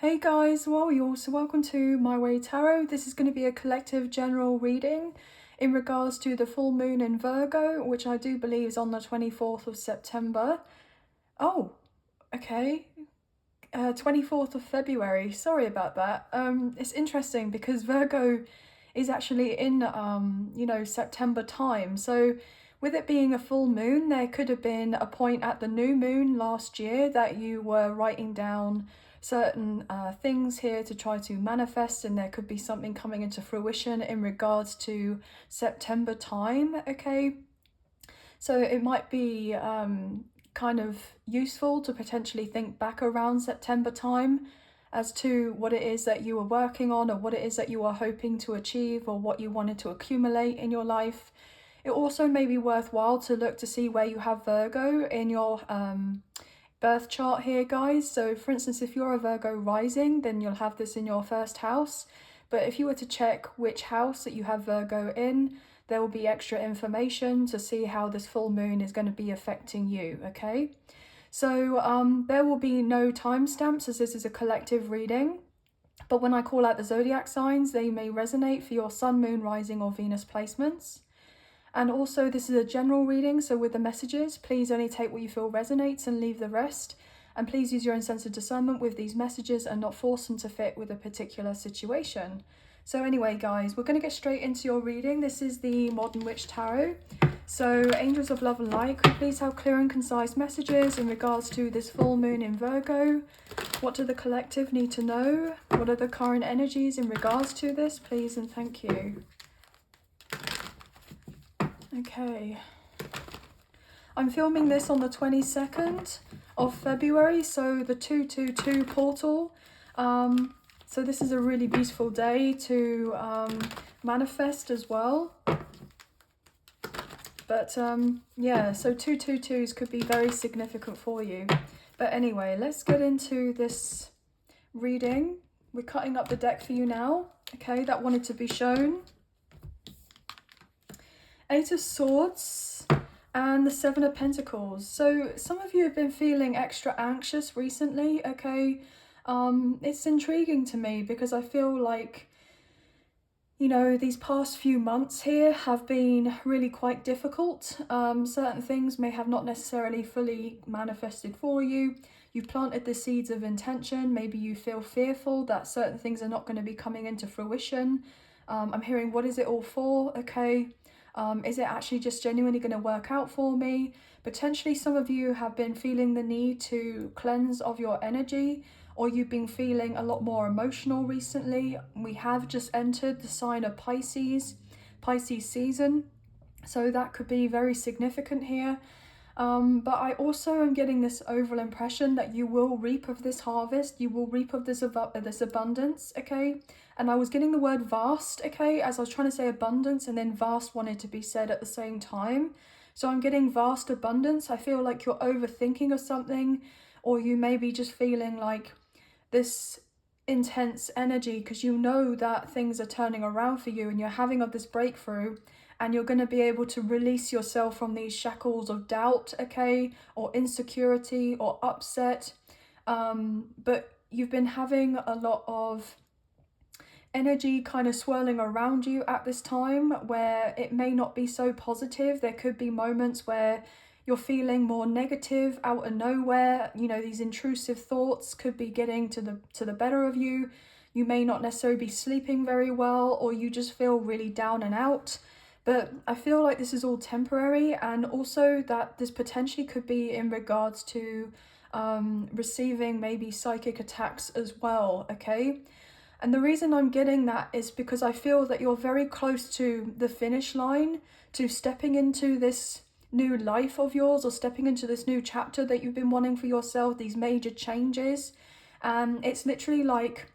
Hey guys, well you're also welcome to My Way Tarot. This is going to be a collective general reading in regards to the full moon in Virgo, which I do believe is on the 24th of September. Oh, okay. 24th of February. Sorry about that. It's interesting because Virgo is actually in, September time. So with it being a full moon, there could have been a point at the new moon last year that you were writing down certain things here to try to manifest, and there could be something coming into fruition in regards to September time, okay? So it might be kind of useful to potentially think back around September time as to what it is that you were working on, or what it is that you are hoping to achieve, or what you wanted to accumulate in your life. It also may be worthwhile to look to see where you have Virgo in your birth chart here, guys. So for instance, if you're a Virgo rising, then you'll have this in your first house. But if you were to check which house that you have Virgo in, there will be extra information to see how this full moon is going to be affecting you, okay? So there will be no timestamps as this is a collective reading. But when I call out the zodiac signs, they may resonate for your sun, moon, rising, or Venus placements. And also this is a general reading, so with the messages, please only take what you feel resonates and leave the rest. And please use your own sense of discernment with these messages and not force them to fit with a particular situation. So anyway, guys, we're going to get straight into your reading. This is the Modern Witch Tarot. So angels of love and light, could you please have clear and concise messages in regards to this full moon in Virgo? What do the collective need to know? What are the current energies in regards to this, please, and thank you. Okay, I'm filming this on the 22nd of February, so the 222 portal. So this is a really beautiful day to manifest as well. But yeah, so 222s could be very significant for you. But anyway, let's get into this reading. We're cutting up the deck for you now, okay, that wanted to be shown. Eight of Swords and the Seven of Pentacles. So some of you have been feeling extra anxious recently, okay? It's intriguing to me because I feel like, you know, these past few months here have been really quite difficult. Certain things may have not necessarily fully manifested for you. You've planted the seeds of intention. Maybe you feel fearful that certain things are not going to be coming into fruition. I'm hearing, what is it all for, okay? Is it actually just genuinely going to work out for me? Potentially some of you have been feeling the need to cleanse of your energy, or you've been feeling a lot more emotional recently. We have just entered the sign of Pisces season, so that could be very significant here. But I also am getting this overall impression that you will reap of this harvest, you will reap of this abundance, okay? And I was getting the word vast, okay, as I was trying to say abundance, and then vast wanted to be said at the same time. So I'm getting vast abundance. I feel like you're overthinking of something, or you may be just feeling like this intense energy because you know that things are turning around for you and you're having of this breakthrough, and you're going to be able to release yourself from these shackles of doubt, okay, or insecurity or upset. But you've been having a lot of energy kind of swirling around you at this time where it may not be so positive. There could be moments where you're feeling more negative out of nowhere. You know, these intrusive thoughts could be getting to the better of you. You may not necessarily be sleeping very well, or you just feel really down and out. But I feel like this is all temporary, and also that this potentially could be in regards to receiving maybe psychic attacks as well, okay? And the reason I'm getting that is because I feel that you're very close to the finish line, to stepping into this new life of yours, or stepping into this new chapter that you've been wanting for yourself, these major changes. And it's literally like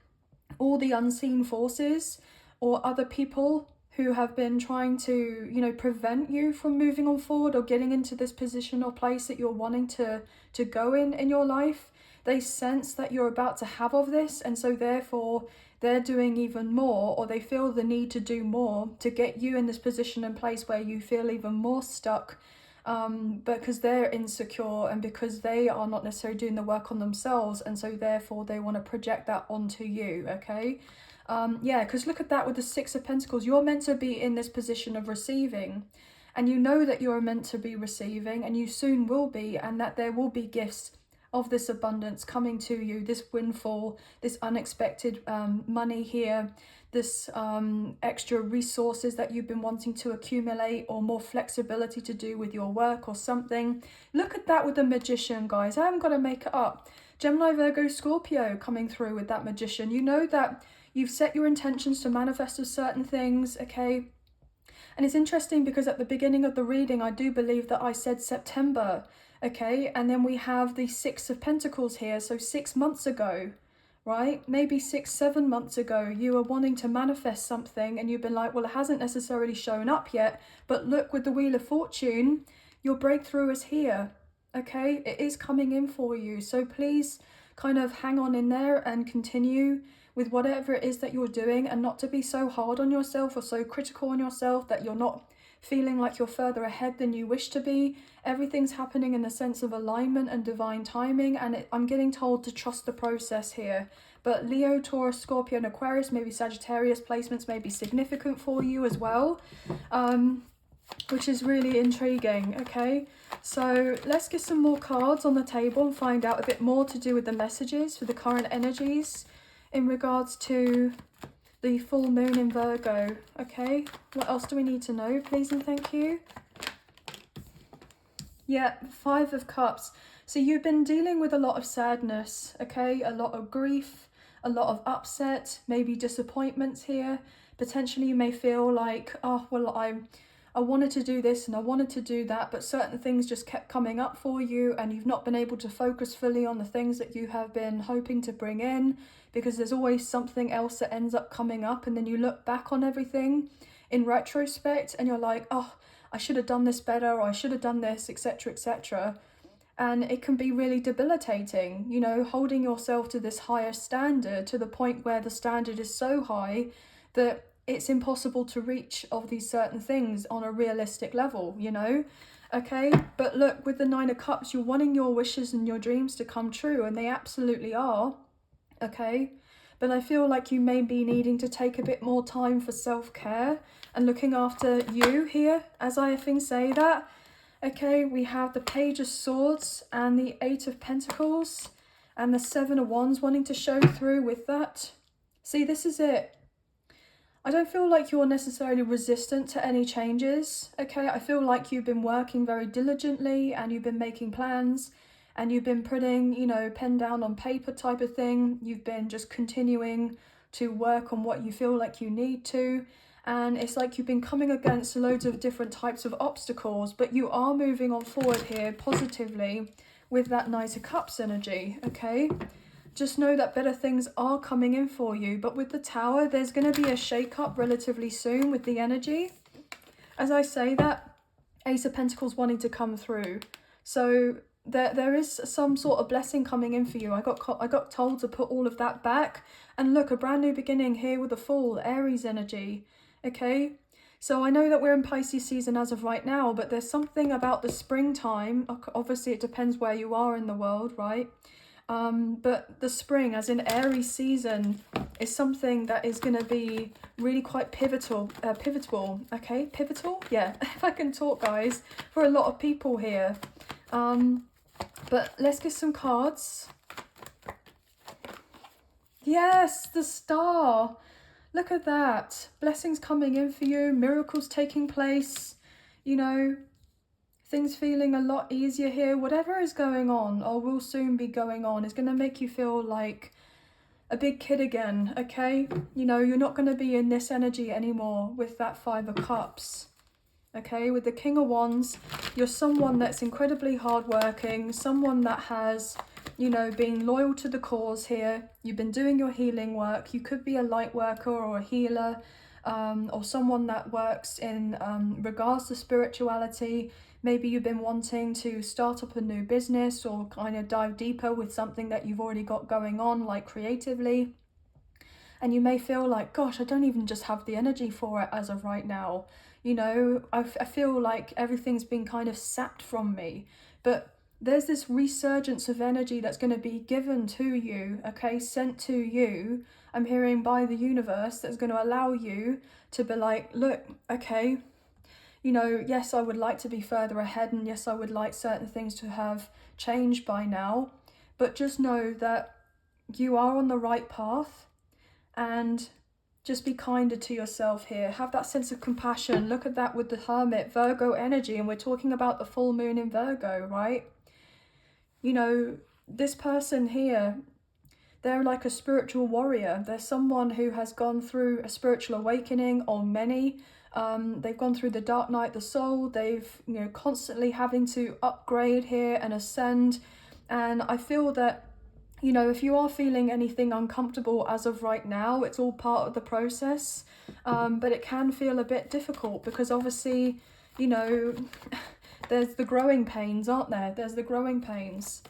all the unseen forces or other people who have been trying to, you know, prevent you from moving on forward or getting into this position or place that you're wanting to go in your life. They sense that you're about to have of this, and so therefore they're doing even more, or they feel the need to do more to get you in this position and place where you feel even more stuck because they're insecure and because they are not necessarily doing the work on themselves, and so therefore they want to project that onto you, okay? Yeah, because look at that with the Six of Pentacles. You're meant to be in this position of receiving, and you know that you're meant to be receiving, and you soon will be, and that there will be gifts of this abundance coming to you, this windfall, this unexpected money here, this extra resources that you've been wanting to accumulate, or more flexibility to do with your work or something. Look at that with the Magician, guys. I haven't got to make it up. Gemini, Virgo, Scorpio coming through with that Magician. You know that you've set your intentions to manifest with certain things, okay? And it's interesting because at the beginning of the reading, I do believe that I said September, okay? And then we have the Six of Pentacles here, so 6 months ago, right? Maybe 6, 7 months ago, you were wanting to manifest something and you've been like, well, it hasn't necessarily shown up yet, but look, with the Wheel of Fortune, your breakthrough is here, okay? It is coming in for you. So please kind of hang on in there and continue with whatever it is that you're doing, and not to be so hard on yourself or so critical on yourself that you're not feeling like you're further ahead than you wish to be. Everything's happening in the sense of alignment and divine timing, and I'm getting told to trust the process here. But Leo, Taurus, Scorpio and Aquarius, maybe Sagittarius placements may be significant for you as well, which is really intriguing, okay? So let's get some more cards on the table and find out a bit more to do with the messages for the current energies in regards to the full moon in Virgo, okay? What else do we need to know, please and thank you? Yeah, Five of Cups. So you've been dealing with a lot of sadness, okay? A lot of grief, a lot of upset, maybe disappointments here. Potentially you may feel like, oh, well, I wanted to do this and I wanted to do that, but certain things just kept coming up for you and you've not been able to focus fully on the things that you have been hoping to bring in, because there's always something else that ends up coming up, and then you look back on everything in retrospect and you're like, oh, I should have done this better, or I should have done this, etc., etc. And it can be really debilitating, you know, holding yourself to this higher standard, to the point where the standard is so high that it's impossible to reach of these certain things on a realistic level, you know? Okay, but look, with the Nine of Cups, you're wanting your wishes and your dreams to come true, and they absolutely are, okay? But I feel like you may be needing to take a bit more time for self-care and looking after you here, as I often say that. Okay, we have the Page of Swords and the Eight of Pentacles and the Seven of Wands wanting to show through with that. See, this is it. I don't feel like you're necessarily resistant to any changes, okay? I feel like you've been working very diligently and you've been making plans and you've been putting, you know, pen down on paper type of thing. You've been just continuing to work on what you feel like you need to. And it's like you've been coming against loads of different types of obstacles, but you are moving on forward here positively with that Knight of Cups energy, okay? Just know that better things are coming in for you. But with the Tower, there's going to be a shake-up relatively soon with the energy. As I say that, Ace of Pentacles wanting to come through. So there is some sort of blessing coming in for you. I got told to put all of that back. And look, a brand new beginning here with the Fool, Aries energy. Okay? So I know that we're in Pisces season as of right now, but there's something about the springtime. Obviously, it depends where you are in the world, right? But the spring, as in Aries season, is something that is going to be really quite pivotal, okay? Pivotal? Yeah, if I can talk, guys, for a lot of people here. But let's get some cards. Yes, the Star. Look at that. Blessings coming in for you, miracles taking place, you know, things feeling a lot easier here. Whatever is going on or will soon be going on is going to make you feel like a big kid again, okay? You know, you're not going to be in this energy anymore with that Five of Cups, okay? With the King of Wands, you're someone that's incredibly hardworking, someone that has, you know, been loyal to the cause here. You've been doing your healing work. You could be a light worker or a healer, or someone that works in regards to spirituality. Maybe you've been wanting to start up a new business or kind of dive deeper with something that you've already got going on, like creatively. And you may feel like, gosh, I don't even just have the energy for it as of right now. You know, I feel like everything's been kind of sapped from me. But there's this resurgence of energy that's going to be given to you, okay, sent to you, I'm hearing by the universe, that's going to allow you to be like, look, okay, you know, yes, I would like to be further ahead, and yes, I would like certain things to have changed by now, but just know that you are on the right path, and just be kinder to yourself here. Have that sense of compassion. Look at that with the Hermit, Virgo energy, and we're talking about the full moon in Virgo, right? You know, this person here, they're like a spiritual warrior. They're someone who has gone through a spiritual awakening, or many. They've gone through the dark night, the soul. They've, you know, constantly having to upgrade here and ascend. And I feel that, you know, if you are feeling anything uncomfortable as of right now, it's all part of the process. But it can feel a bit difficult because obviously, you know, there's the growing pains, aren't there? There's the growing pains.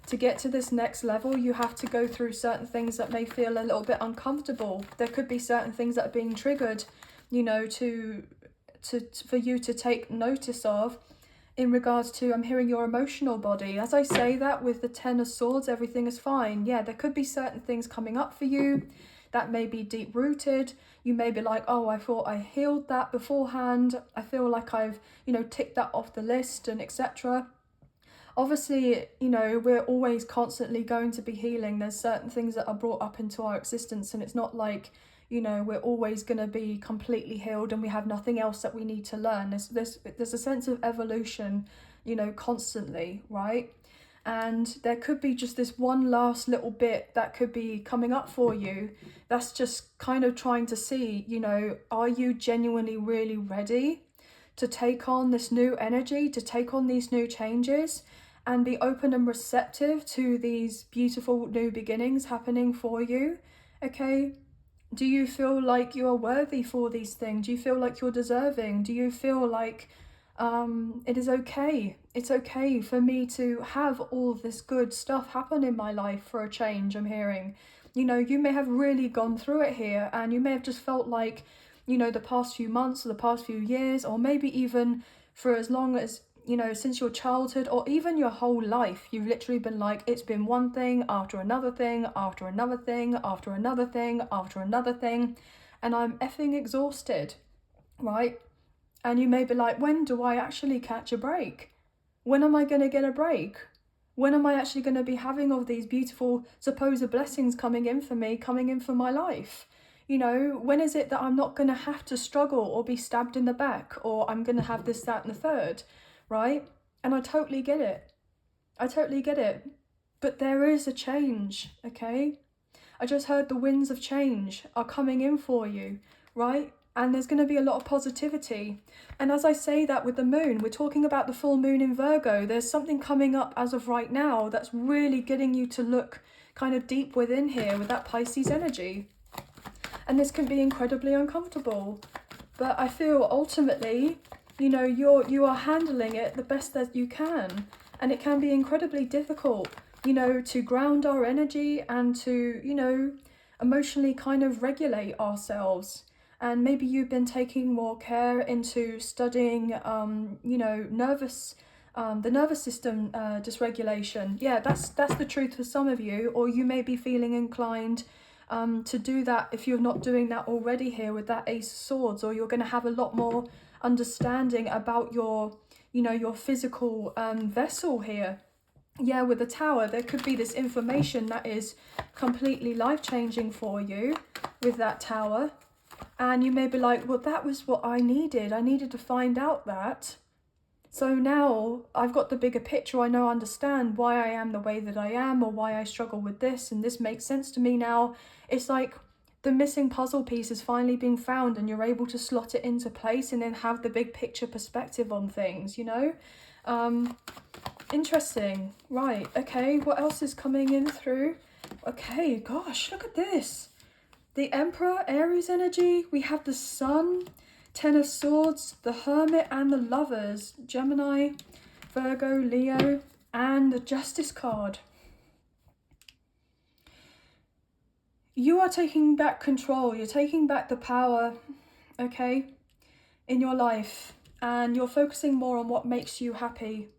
To get to this next level, you have to go through certain things that may feel a little bit uncomfortable. There could be certain things that are being triggered, you know, for you to take notice of in regards to, I'm hearing your emotional body. As I say that with the Ten of Swords, everything is fine. Yeah, there could be certain things coming up for you that may be deep rooted. You may be like, oh, I thought I healed that beforehand. I feel like I've, you know, ticked that off the list and etc. Obviously, you know, we're always constantly going to be healing. There's certain things that are brought up into our existence, and it's not like, you know, we're always going to be completely healed and we have nothing else that we need to learn. There's a sense of evolution, you know, constantly, right? And there could be just this one last little bit that could be coming up for you. That's just kind of trying to see, you know, are you genuinely really ready to take on this new energy, to take on these new changes, and be open and receptive to these beautiful new beginnings happening for you, okay? Do you feel like you are worthy for these things? Do you feel like you're deserving? Do you feel like it is okay? It's okay for me to have all this good stuff happen in my life for a change, I'm hearing. You know, you may have really gone through it here, and you may have just felt like, you know, the past few months or the past few years, or maybe even for as long as, you know, since your childhood or even your whole life, you've literally been like, it's been one thing after another thing, after another thing, after another thing, after another thing, and I'm effing exhausted, right? And you may be like, when do I actually catch a break? When am I going to get a break? When am I actually going to be having all these beautiful supposed blessings coming in for me, coming in for my life? You know, when is it that I'm not going to have to struggle or be stabbed in the back, or I'm going to have this, that, and the third, right? And I totally get it. I totally get it. But there is a change, okay? I just heard the winds of change are coming in for you, right? And there's going to be a lot of positivity. And as I say that with the moon, we're talking about the full moon in Virgo. There's something coming up as of right now that's really getting you to look kind of deep within here with that Pisces energy. And this can be incredibly uncomfortable. But I feel ultimately, you know, you are handling it the best that you can. And it can be incredibly difficult, you know, to ground our energy and to, you know, emotionally kind of regulate ourselves. And maybe you've been taking more care into studying, you know, the nervous system dysregulation. Yeah, that's the truth for some of you. Or you may be feeling inclined to do that if you're not doing that already here with that Ace of Swords, or you're going to have a lot more understanding about your, you know, your physical vessel here. Yeah, with the Tower, there could be this information that is completely life-changing for you with that Tower. And you may be like, well, that was what I needed. I needed to find out that. So now I've got the bigger picture. I know, understand why I am the way that I am, or why I struggle with this, and this makes sense to me now. It's like the missing puzzle piece is finally being found, and you're able to slot it into place and then have the big picture perspective on things, you know? Interesting. Right, okay, what else is coming in through? Okay, gosh, look at this. The Emperor, Aries energy. We have the Sun, Ten of Swords, the Hermit, and the Lovers. Gemini, Virgo, Leo, and the Justice card. You are taking back control. You're taking back the power, okay? in your life, and you're focusing more on what makes you happy.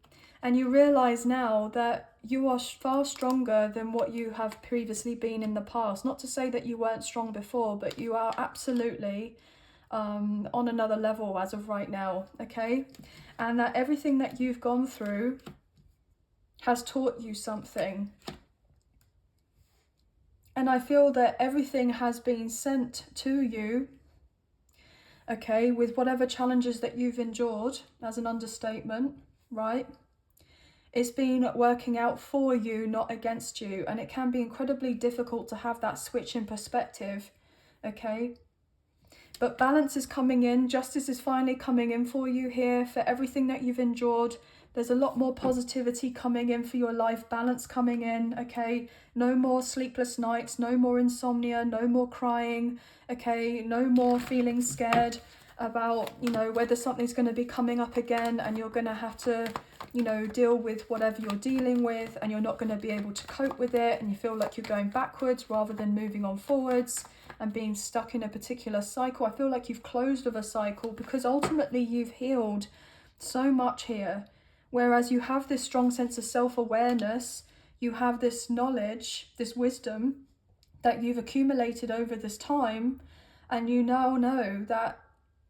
And you realize now that you are far stronger than what you have previously been in the past. Not to say that you weren't strong before, but you are absolutely on another level as of right now, okay? And that everything that you've gone through has taught you something. And I feel that everything has been sent to you, okay, with whatever challenges that you've endured, as an understatement, right? It's been working out for you, not against you. And it can be incredibly difficult to have that switch in perspective, okay? But balance is coming in. Justice is finally coming in for you here for everything that you've endured. There's a lot more positivity coming in for your life. Balance coming in, okay? No more sleepless nights, no more insomnia, no more crying, okay? No more feeling scared about, you know, whether something's going to be coming up again and you're going to have to, you know, deal with whatever you're dealing with, and you're not going to be able to cope with it, and you feel like you're going backwards rather than moving on forwards and being stuck in a particular cycle. I feel like you've closed with a cycle because ultimately you've healed so much here. Whereas you have this strong sense of self-awareness, you have this knowledge, this wisdom that you've accumulated over this time, and you now know that,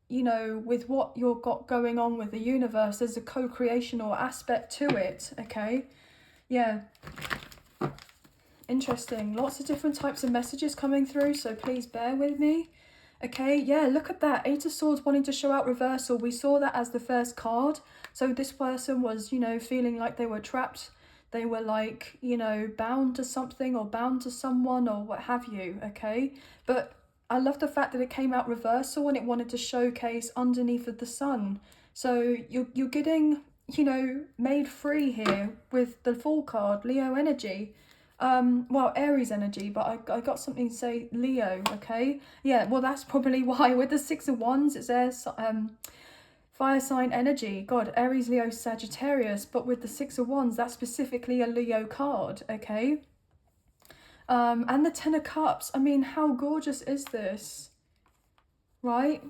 you know, with what you've got going on with the universe, there's a co-creational aspect to it, okay? Yeah. Interesting. Lots of different types of messages coming through, so please bear with me. Okay, yeah, look at that. Eight of Swords wanting to show out reversal. We saw that as the first card. So this person was, you know, feeling like they were trapped. They were like, you know, bound to something or bound to someone or what have you, okay? But I love the fact that it came out reversal and it wanted to showcase underneath of the sun. So you're getting, you know, made free here with the Fool card, Leo energy. Well, Aries energy, but I got something to say Leo, okay? Yeah, well, that's probably why with the Six of Wands, it's there, fire sign energy. God, Aries, Leo, Sagittarius, but with the Six of Wands, that's specifically a Leo card, okay? And the Ten of Cups, I mean, how gorgeous is this, right?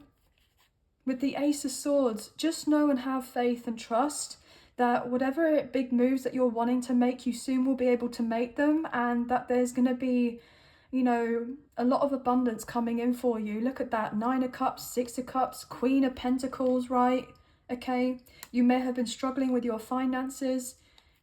With the Ace of Swords, just know and have faith and trust that whatever big moves that you're wanting to make, you soon will be able to make them, and that there's going to be, you know, a lot of abundance coming in for you. Look at that, Nine of Cups, Six of Cups, Queen of Pentacles, right? Okay, you may have been struggling with your finances.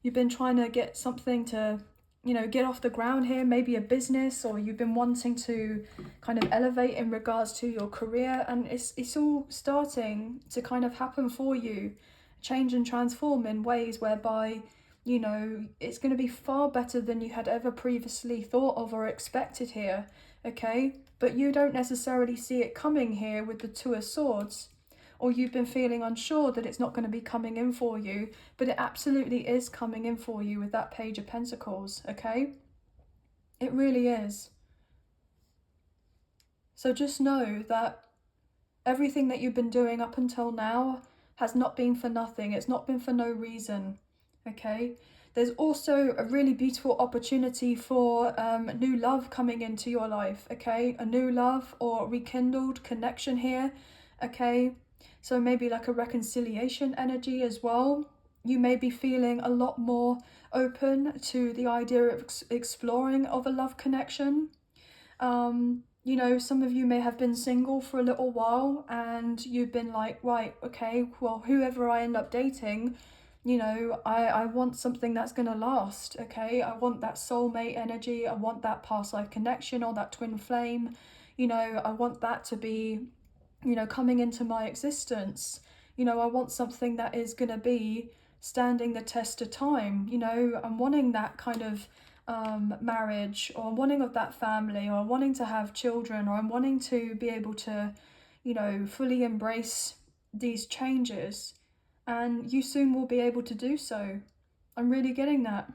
You've been trying to get something to, you know, get off the ground here, maybe a business, or you've been wanting to kind of elevate in regards to your career, and it's all starting to kind of happen for you. Change and transform in ways whereby, you know, it's going to be far better than you had ever previously thought of or expected here, okay? But you don't necessarily see it coming here with the Two of Swords, or you've been feeling unsure that it's not going to be coming in for you, but it absolutely is coming in for you with that Page of Pentacles, okay? It really is. So just know that everything that you've been doing up until now has not been for nothing. It's not been for no reason, okay? There's also a really beautiful opportunity for new love coming into your life, okay? A new love or rekindled connection here, okay? So maybe like a reconciliation energy as well. You may be feeling a lot more open to the idea of exploring of a love connection. You know, some of you may have been single for a little while and you've been like, right, okay, well, whoever I end up dating, you know, I want something that's going to last, okay? I want that soulmate energy. I want that past life connection or that twin flame. You know, I want that to be, you know, coming into my existence. You know, I want something that is going to be standing the test of time. You know, I'm wanting that kind of marriage, or I'm wanting of that family, or I'm wanting to have children, or I'm wanting to be able to, you know, fully embrace these changes, and you soon will be able to do so. I'm really getting that.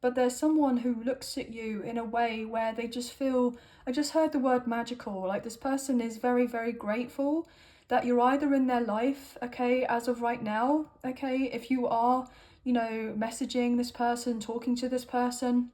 But there's someone who looks at you in a way where they just feel, I just heard the word magical, like this person is very, very grateful that you're either in their life, okay, as of right now, okay, if you are, you know, messaging this person, talking to this person,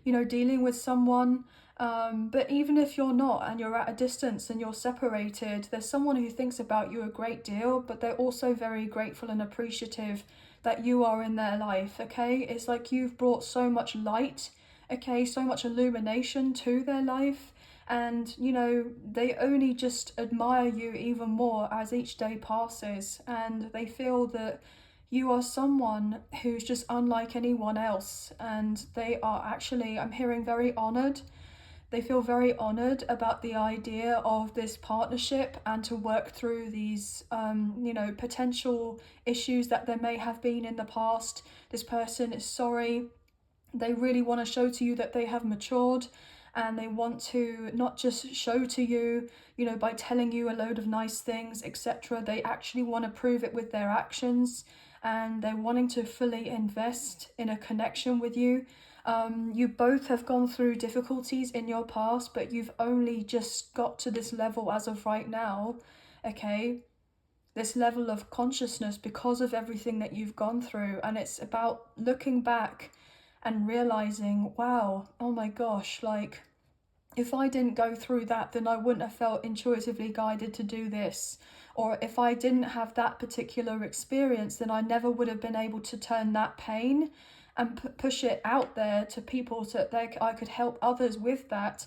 you know, dealing with someone, But even if you're not and you're at a distance and you're separated, there's someone who thinks about you a great deal, but they're also very grateful and appreciative that you are in their life, okay? It's like you've brought so much light, okay, so much illumination to their life, and you know, they only just admire you even more as each day passes, and they feel that you are someone who's just unlike anyone else, and they are actually, I'm hearing, very honored. They feel very honored about the idea of this partnership and to work through these, you know, potential issues that there may have been in the past. This person is sorry. They really want to show to you that they have matured, and they want to not just show to you, you know, by telling you a load of nice things, etc. They actually want to prove it with their actions, and they're wanting to fully invest in a connection with you. You both have gone through difficulties in your past, but you've only just got to this level as of right now, okay? This level of consciousness because of everything that you've gone through. And it's about looking back and realizing, wow, oh my gosh, like, if I didn't go through that, then I wouldn't have felt intuitively guided to do this. Or if I didn't have that particular experience, then I never would have been able to turn that pain and push it out there to people so that I could help others with that.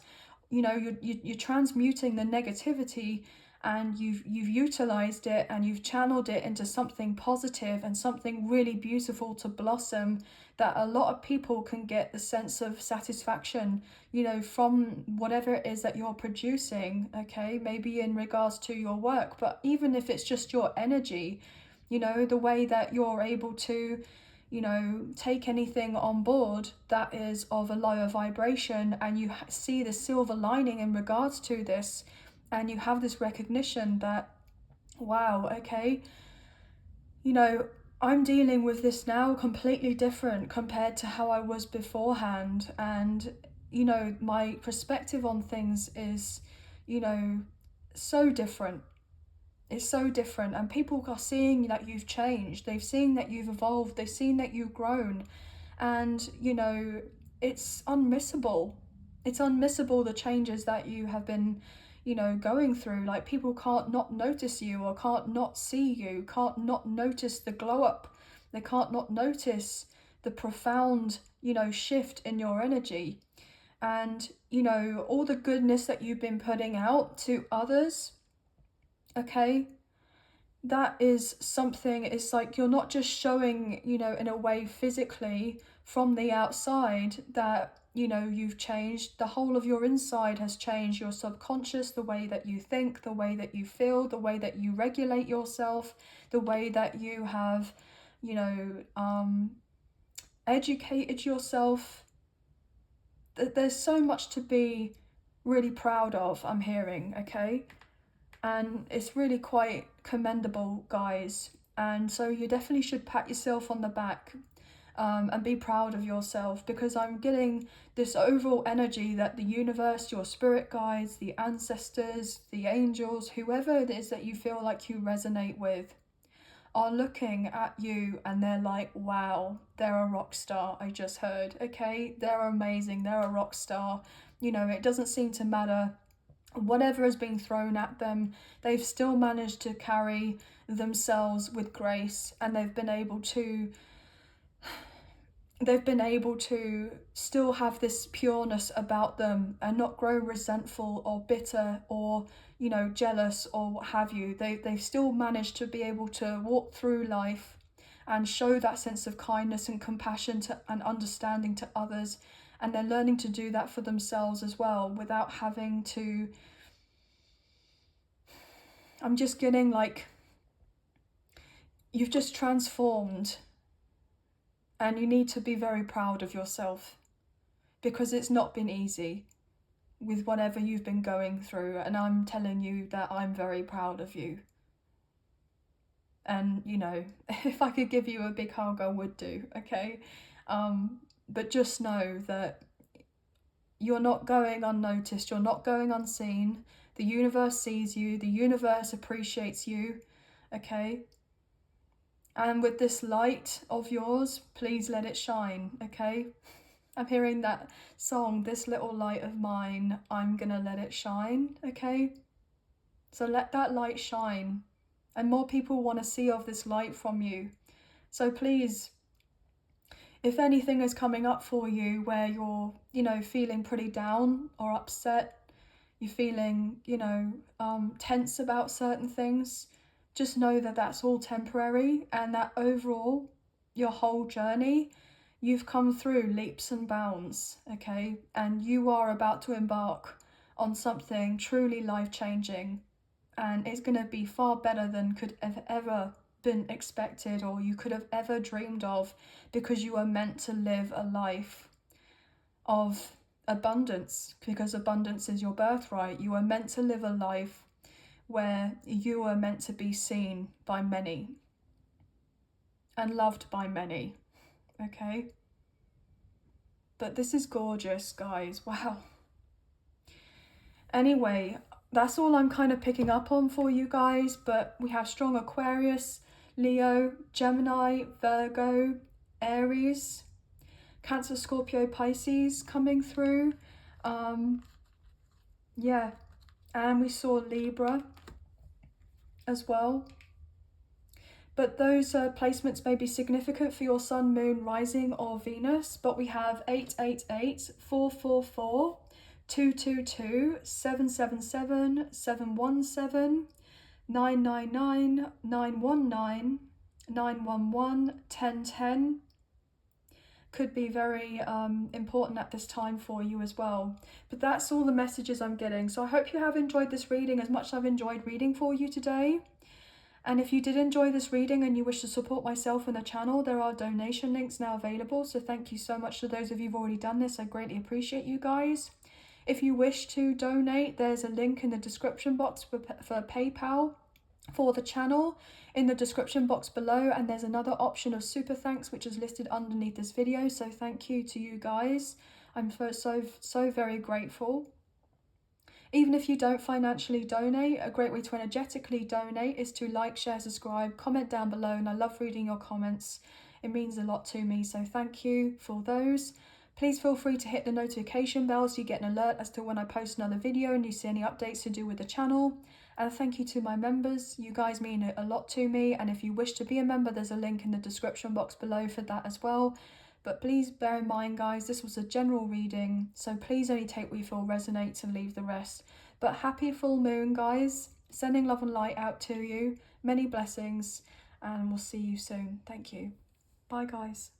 You know, you're transmuting the negativity, and you've utilized it and you've channeled it into something positive and something really beautiful to blossom, that a lot of people can get the sense of satisfaction, you know, from whatever it is that you're producing, okay? Maybe in regards to your work, but even if it's just your energy, you know, the way that you're able to, you know, take anything on board that is of a lower vibration, and you see the silver lining in regards to this, and you have this recognition that, wow, okay, you know, I'm dealing with this now completely different compared to how I was beforehand. And, you know, my perspective on things is, you know, so different. It's so different. And people are seeing that you've changed. They've seen that you've evolved. They've seen that you've grown. And, you know, it's unmissable. It's unmissable, the changes that you have been, you know, going through. Like, people can't not notice you, or can't not see you, can't not notice the glow up. They can't not notice the profound, you know, shift in your energy. And, you know, all the goodness that you've been putting out to others, okay, that is something, it's like you're not just showing, you know, in a way physically from the outside that, you know, you've changed. The whole of your inside has changed. Your subconscious, the way that you think, the way that you feel, the way that you regulate yourself, the way that you have, you know, educated yourself. There's so much to be really proud of, I'm hearing, okay? And it's really quite commendable, guys. And so you definitely should pat yourself on the back, and be proud of yourself, because I'm getting this overall energy that the universe, your spirit guides, the ancestors, the angels, whoever it is that you feel like you resonate with, are looking at you and they're like, wow, they're a rock star. I just heard, okay? They're amazing. They're a rock star. You know, it doesn't seem to matter whatever has been thrown at them, they've still managed to carry themselves with grace, and they've been able to still have this pureness about them and not grow resentful or bitter or, you know, jealous or what have you. They've still managed to be able to walk through life and show that sense of kindness and compassion to, and understanding to others, and they're learning to do that for themselves as well without having to. I'm just getting like, you've just transformed, and you need to be very proud of yourself, because it's not been easy with whatever you've been going through, and I'm telling you that I'm very proud of you. And, you know, if I could give you a big hug, I would do, okay? But just know that you're not going unnoticed, you're not going unseen. The universe sees you, the universe appreciates you, okay? And with this light of yours, please let it shine, okay? I'm hearing that song, "This Little Light of Mine, I'm gonna let it shine," okay? So let that light shine. And more people want to see of this light from you. So please, if anything is coming up for you where you're, feeling pretty down or upset, you're feeling, tense about certain things, just know that that's all temporary, and that overall, your whole journey, you've come through leaps and bounds, okay? And you are about to embark on something truly life-changing, and it's going to be far better than could have ever been expected or you could have ever dreamed of, because you are meant to live a life of abundance, because abundance is your birthright. You are meant to live a life where you are meant to be seen by many and loved by many, okay? But this is gorgeous, guys. Wow. Anyway, that's all I'm kind of picking up on for you guys, but we have strong Aquarius, Leo, Gemini, Virgo, Aries, Cancer, Scorpio, Pisces coming through. Yeah, and we saw Libra as well. But those placements may be significant for your Sun, Moon, Rising or Venus. But we have 888, 444, 222, 777, 717, 999, 919, 911, 1010. Could be very important at this time for you as well. But that's all the messages I'm getting. So I hope you have enjoyed this reading as much as I've enjoyed reading for you today. And if you did enjoy this reading and you wish to support myself and the channel, there are donation links now available. So thank you so much to those of you who've already done this. I greatly appreciate you guys. If you wish to donate, there's a link in the description box for PayPal for the channel in the description box below, and there's another option of super thanks which is listed underneath this video. So thank you to you guys. I'm so very grateful. Even if you don't financially donate, a great way to energetically donate is to like, share, subscribe, comment down below, and I love reading your comments. It means a lot to me, so thank you for those. Please feel free to hit the notification bell so you get an alert as to when I post another video and you see any updates to do with the channel. And thank you to my members. You guys mean a lot to me, and if you wish to be a member, there's a link in the description box below for that as well. But please bear in mind, guys, this was a general reading, so please only take what you feel resonates and leave the rest. But happy full moon, guys. Sending love and light out to you. Many blessings, and we'll see you soon. Thank you. Bye, guys.